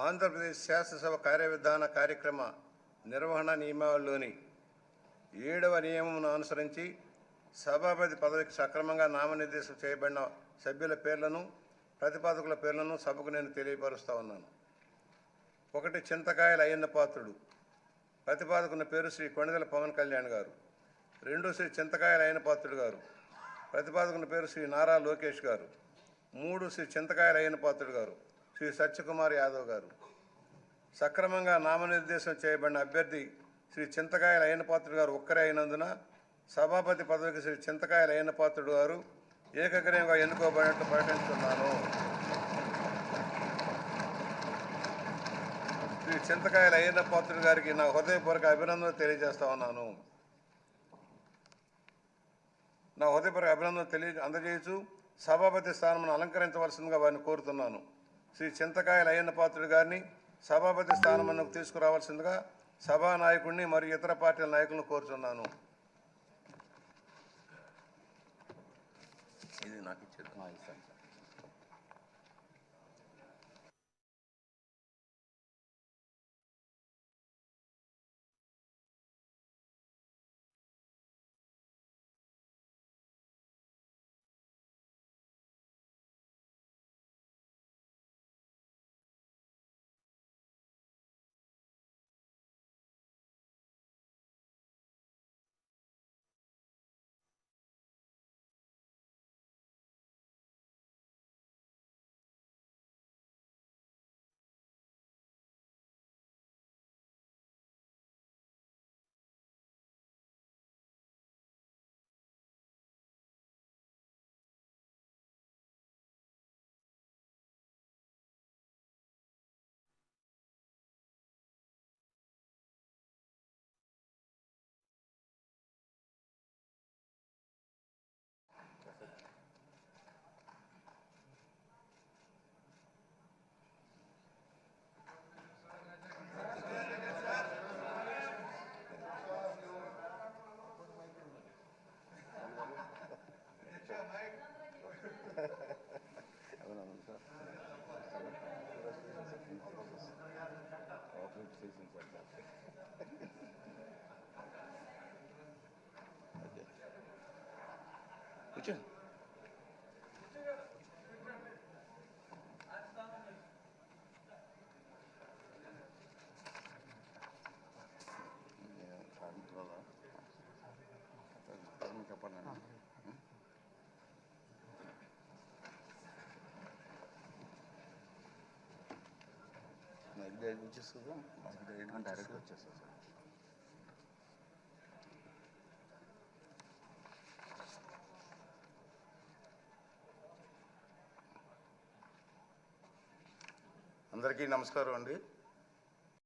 ఆంధ్రప్రదేశ్ శాసనసభ కార్యవిధాన కార్యక్రమ నిర్వహణ నియమావళిలోని 7వ నియమమును అనుసరించి సభాపతి పదవికి సక్రమంగా నామనిర్దేశం చేయబడిన సభ్యుల పేర్లను ప్రతిపాదకుల పేర్లను సభకు నేను తెలియపరుస్తా ఉన్నాను. 1 చింతకాయల అయ్యన్న పాత్రుడు. ప్రతిపాదకుని పేరు శ్రీ కొణిదెల పవన్ కళ్యాణ్ గారు. 2 శ్రీ చింతకాయల అయ్యన్న పాత్రుడు గారు. ప్రతిపాదకుని పేరు శ్రీ నారా లోకేష్ గారు. 3 శ్రీ చింతకాయల అయ్యన్న పాత్రుడు గారు శ్రీ సత్యకుమార్ యాదవ్ గారు. సక్రమంగా నామనిర్దేశం చేయబడిన అభ్యర్థి శ్రీ చింతకాయల అయ్యన్న పాత్రుడు గారు ఒక్కరే అయినందున సభాపతి పదవికి శ్రీ చింతకాయల అయ్యన్న పాత్రుడు గారు ఏకగ్రీవంగా ఎన్నుకోబడినట్లు ప్రకటిస్తున్నాను. శ్రీ చింతకాయల అయ్యన్న పాత్రుడు గారికి నా హృదయపూర్వక అభినందనలు తెలియజేస్తా ఉన్నాను. నా హృదయపూర్వక అభినందనలు అందజేయచ్చు సభాపతి స్థానం అలంకరించవలసిందిగా వారిని కోరుతున్నాను. శ్రీ చింతకాయల అయ్యన్న పాత్రుడు గారిని సభాపతి స్థానమునకు తీసుకురావాల్సిందిగా సభా నాయకుడిని మరియు ఇతర పార్టీల నాయకులను కోరుతున్నాను. ఇది నాకు ఇచ్చేది. డైరెక్ట్ వచ్చేస్తుంది సార్. అందరికీ నమస్కారం అండి.